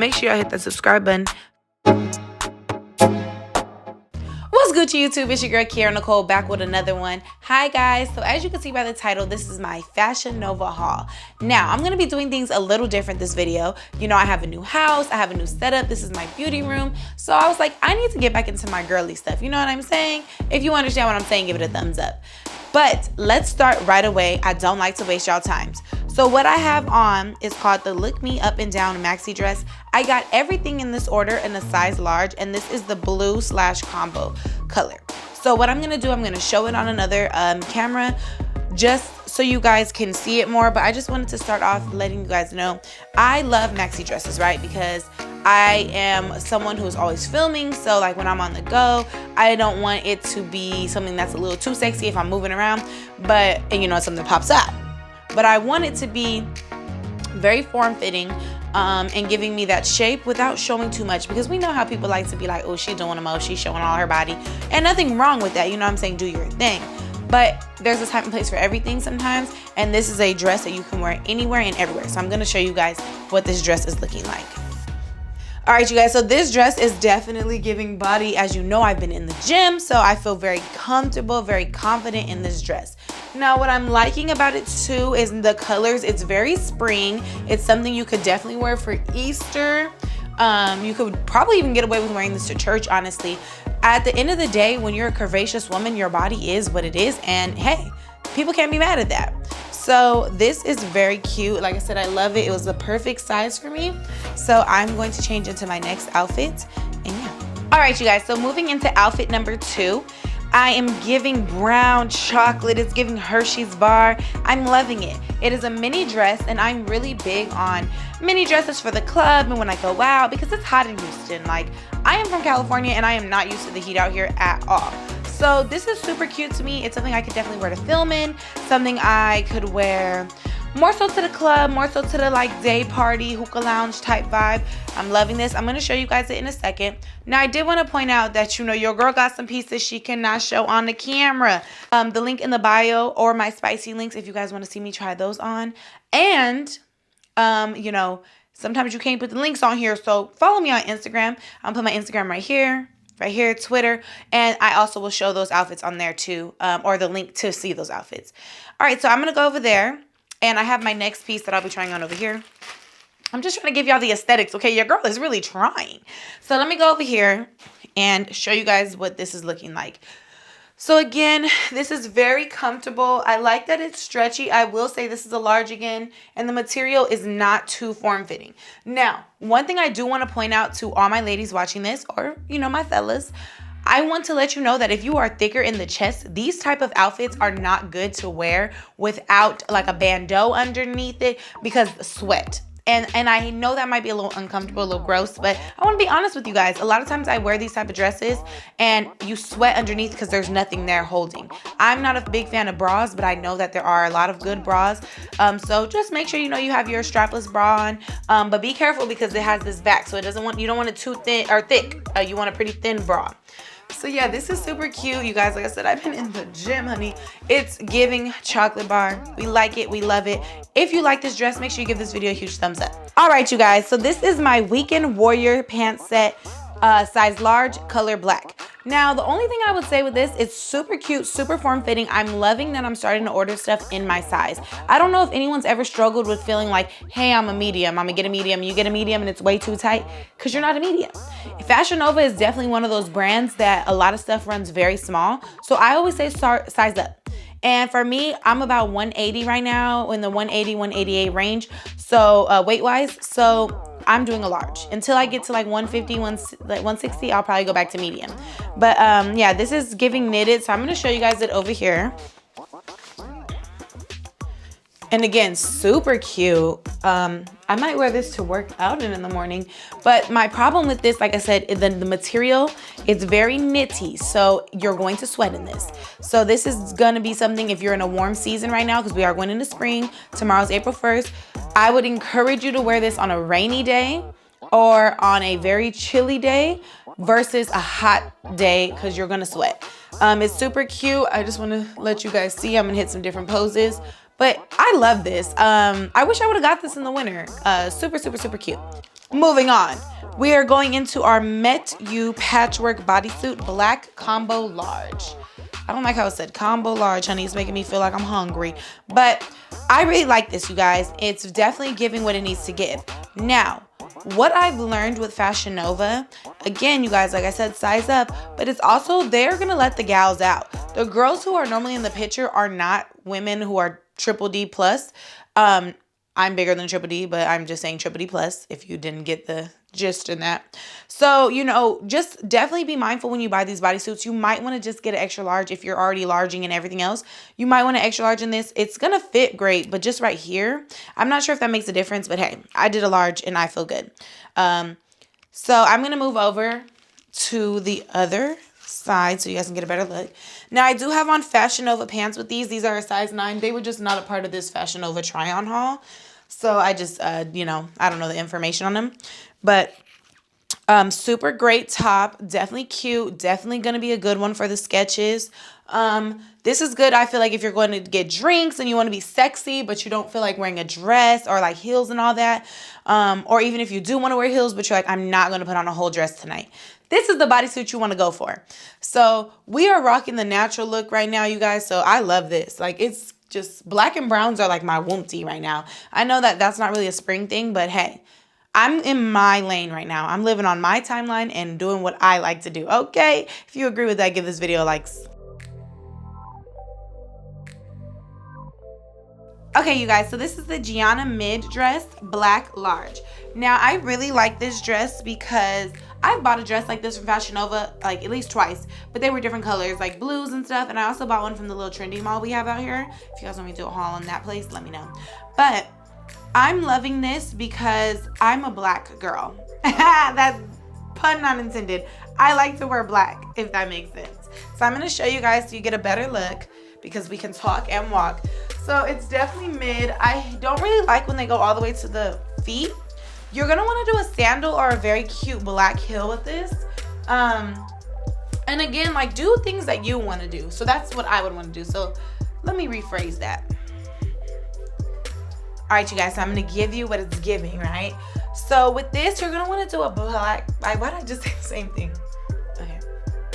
make sure y'all hit that subscribe button. What's good to YouTube? It's your girl KieraNicole back with another one. Hi guys, so as you can see by the title, this is my Fashion Nova haul. Now I'm gonna be doing things a little different this video. You know, I have a new house, I have a new setup, this is my beauty room. So I was like, I need to get back into my girly stuff. You know what I'm saying? If you understand what I'm saying, give it a thumbs up. But let's start right away. I don't like to waste y'all times. So what I have on is called the Look Me Up and Down maxi dress. I got everything in this order in a size large, and this is the blue / combo color. So what I'm gonna do, I'm gonna show it on another camera just so you guys can see it more. But I just wanted to start off letting you guys know I love maxi dresses, right? Because I am someone who's always filming, so like when I'm on the go, I don't want it to be something that's a little too sexy if I'm moving around, and you know, something pops up. But I want it to be very form-fitting and giving me that shape without showing too much, because we know how people like to be like, oh, she's doing the most, she's showing all her body, and nothing wrong with that, you know what I'm saying? Do your thing. But there's a time and place for everything sometimes, and this is a dress that you can wear anywhere and everywhere. So I'm gonna show you guys what this dress is looking like. All right, you guys, so this dress is definitely giving body. As you know, I've been in the gym, so I feel very comfortable, very confident in this dress. Now, what I'm liking about it too is the colors. It's very spring. It's something you could definitely wear for Easter. You could probably even get away with wearing this to church, honestly. At the end of the day, when you're a curvaceous woman, your body is what it is, and hey, people can't be mad at that. So this is very cute. Like I said, I love it. It was the perfect size for me. So I'm going to change into my next outfit, and yeah. All right, you guys, so moving into outfit number 2. I am giving brown chocolate. It's giving Hershey's bar. I'm loving it. It is a mini dress, and I'm really big on mini dresses for the club and when I go out, because it's hot in Houston. Like, I am from California, and I am not used to the heat out here at all. So this is super cute to me. It's something I could definitely wear to film in, something I could wear more so to the club, more so to the like day party, hookah lounge type vibe. I'm loving this. I'm gonna show you guys it in a second. Now I did want to point out that, you know, your girl got some pieces she cannot show on the camera. The link in the bio or my spicy links if you guys want to see me try those on. And you know, sometimes you can't put the links on here, so follow me on Instagram. I'll put my Instagram right here, Twitter, and I also will show those outfits on there too, or the link to see those outfits. All right, so I'm gonna go over there, and I have my next piece that I'll be trying on over here. I'm just trying to give y'all the aesthetics, okay? Your girl is really trying. So let me go over here and show you guys what this is looking like. So again, this is very comfortable. I like that it's stretchy. I will say this is a large again, and the material is not too form-fitting. Now, one thing I do want to point out to all my ladies watching this, or, you know, my fellas, I want to let you know that if you are thicker in the chest, these type of outfits are not good to wear without like a bandeau underneath it, because sweat. And I know that might be a little uncomfortable, a little gross, but I want to be honest with you guys. A lot of times I wear these type of dresses and you sweat underneath because there's nothing there holding. I'm not a big fan of bras, but I know that there are a lot of good bras. So just make sure you know you have your strapless bra on, but be careful because it has this back, so you don't want it too thin or thick. You want a pretty thin bra. So yeah, this is super cute, you guys. Like I said, I've been in the gym, honey. It's giving chocolate bar. We like it, we love it. If you like this dress, make sure you give this video a huge thumbs up. All right, you guys, so this is my Weekend Warrior pant set, size large, color black. Now, the only thing I would say with this, it's super cute, super form-fitting. I'm loving that I'm starting to order stuff in my size. I don't know if anyone's ever struggled with feeling like, hey, I'm a medium, I'm gonna get a medium, you get a medium and it's way too tight, because you're not a medium. Fashion Nova is definitely one of those brands that a lot of stuff runs very small. So I always say start size up. And for me, I'm about 180 right now, in the 180, 188 range. So weight-wise, so I'm doing a large. Until I get to like 150, 160, I'll probably go back to medium. But yeah, this is giving knitted, so I'm gonna show you guys it over here. And again, super cute. I might wear this to work out in the morning, but my problem with this, like I said, is the material, it's very knitty, so you're going to sweat in this. So this is gonna be something, if you're in a warm season right now, because we are going into spring, tomorrow's April 1st, I would encourage you to wear this on a rainy day or on a very chilly day versus a hot day, because you're gonna sweat. It's super cute. I just wanna let you guys see. I'm gonna hit some different poses. But I love this. I wish I would have got this in the winter. Super, super, super cute. Moving on. We are going into our Met You Patchwork Bodysuit Black Combo Large. I don't like how it said combo large, honey. It's making me feel like I'm hungry. But I really like this, you guys. It's definitely giving what it needs to give. Now, what I've learned with Fashion Nova, again, you guys, like I said, size up, but it's also, they're going to let the gals out. The girls who are normally in the picture are not women who are triple D plus. I'm bigger than triple D, but I'm just saying triple D plus if you didn't get the gist in that. So, you know, just definitely be mindful when you buy these bodysuits. You might want to just get an extra large if you're already larging and everything else. You might want an extra large in this. It's going to fit great, but just right here, I'm not sure if that makes a difference, but hey, I did a large and I feel good. So I'm going to move over to the other side so you guys can get a better look. Now, I do have on Fashion Nova pants with these. These are a size 9. They were just not a part of this Fashion Nova try-on haul. So I just, you know, I don't know the information on them. But super great top. Definitely cute. Definitely going to be a good one for the sketches. This is good, I feel like, if you're going to get drinks and you want to be sexy, but you don't feel like wearing a dress or like heels and all that. Or even if you do want to wear heels, but you're like, I'm not going to put on a whole dress tonight. This is the bodysuit you want to go for. So we are rocking the natural look right now, you guys. So I love this. Like, it's just black and browns are like my whoopty right now. I know that that's not really a spring thing, but hey, I'm in my lane right now. I'm living on my timeline and doing what I like to do. Okay, if you agree with that, give this video a like. Okay, you guys, so this is the Gianna mid dress, black large. Now, I really like this dress because I've bought a dress like this from Fashion Nova like at least twice, but they were different colors, like blues and stuff. And I also bought one from the little trendy mall we have out here. If you guys want me to do a haul on that place, let me know. But I'm loving this because I'm a black girl. That pun not intended. I like to wear black, if that makes sense. So I'm going to show you guys so you get a better look because we can talk and walk. So it's definitely mid. I don't really like when they go all the way to the feet. You're going to want to do a sandal or a very cute black heel with this. And again, like, do things that you want to do. So that's what I would want to do. So let me rephrase that. All right, you guys, so I'm going to give you what it's giving, right? So with this, you're going to want to do a black, why did I just say the same thing? Okay.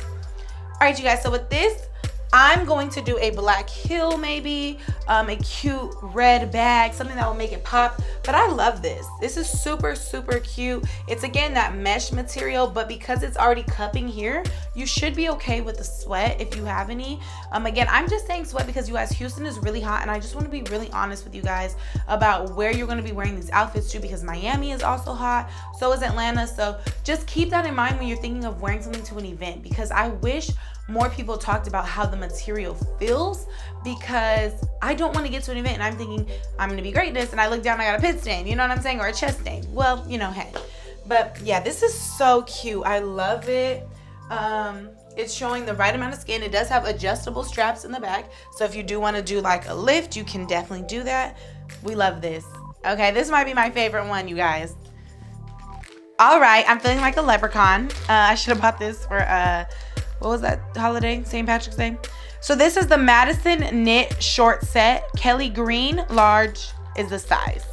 All right, you guys, so with this, I'm going to do a black heel maybe, a cute red bag, something that will make it pop. But I love this. This is super, super cute. It's, again, that mesh material, but because it's already cupping here, you should be okay with the sweat if you have any. Again, I'm just saying sweat because, you guys, Houston is really hot, and I just want to be really honest with you guys about where you're going to be wearing these outfits to, because Miami is also hot, so is Atlanta. So just keep that in mind when you're thinking of wearing something to an event, because I wish more people talked about how the material feels, because I don't want to get to an event and I'm thinking I'm going to be great at this, and I look down and I got a pit stain, you know what I'm saying, or a chest stain. Well, you know, hey. But yeah, this is so cute. I love it. It's showing the right amount of skin. It does have adjustable straps in the back, so if you do want to do like a lift, you can definitely do that. We love this. Okay, this might be my favorite one, you guys. All right, I'm feeling like a leprechaun. I should have bought this for what was that holiday? St. Patrick's Day. So this is the Madison knit short set. Kelly green, large is the size.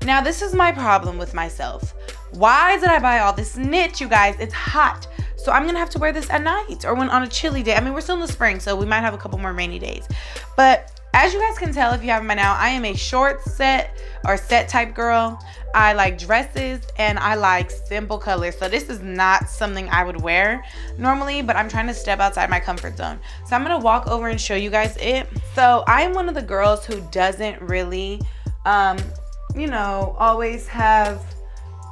Now, this is my problem with myself. Why did I buy all this knit, you guys? It's hot. So I'm going to have to wear this at night or when on a chilly day. I mean, we're still in the spring, so we might have a couple more rainy days. But as you guys can tell, if you haven't by now, I am a short set or set type girl. I like dresses and I like simple colors. So this is not something I would wear normally, but I'm trying to step outside my comfort zone. So I'm going to walk over and show you guys it. So I'm one of the girls who doesn't really, you know, always have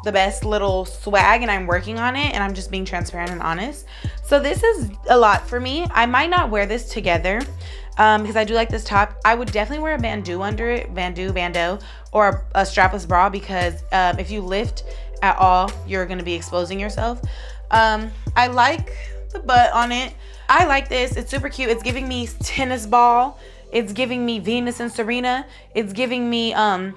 the best little swag, and I'm working on it, and I'm just being transparent and honest. So this is a lot for me. I might not wear this together because I do like this top. I would definitely wear a bandeau under it, bandeau, or a strapless bra, because if you lift at all, you're going to be exposing yourself. I like the butt on it. I like this. It's super cute. It's giving me tennis ball. It's giving me Venus and Serena. It's giving me, you know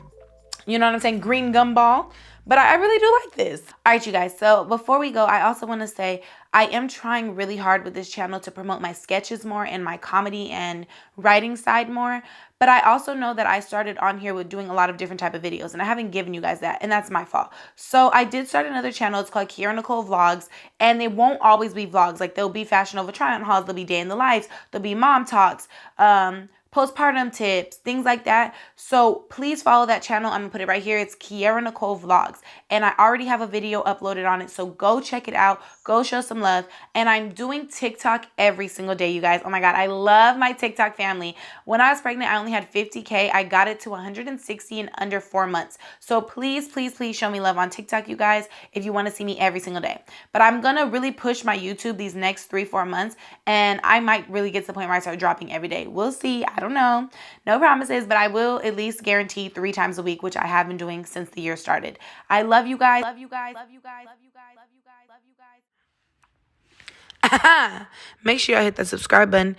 what I'm saying, green gumball. But I really do like this. All right, you guys. So before we go, I also want to say I am trying really hard with this channel to promote my sketches more and my comedy and writing side more. But I also know that I started on here with doing a lot of different type of videos, and I haven't given you guys that, and that's my fault. So I did start another channel. It's called KieraNicole Vlogs, and they won't always be vlogs. Like, there'll be Fashion Nova try-on hauls, there'll be day in the lives, there'll be mom talks, postpartum tips, things like that. So please follow that channel. I'm gonna put it right here. It's KieraNicole Vlogs, and I already have a video uploaded on it, so go check it out. Go show some love. And I'm doing TikTok every single day, you guys. Oh my God, I love my TikTok family. When I was pregnant, I only had 50K. I got it to 160 in under 4 months. So please, please, please show me love on TikTok, you guys, if you want to see me every single day. But I'm gonna really push my YouTube these next 3-4 months, and I might really get to the point where I start dropping every day. We'll see. I don't know. No promises, but I will at least guarantee 3 times a week, which I have been doing since the year started. I love you guys. Love you guys. Love you guys. Love you guys. Love you guys. Love you guys. Make sure y'all hit that subscribe button.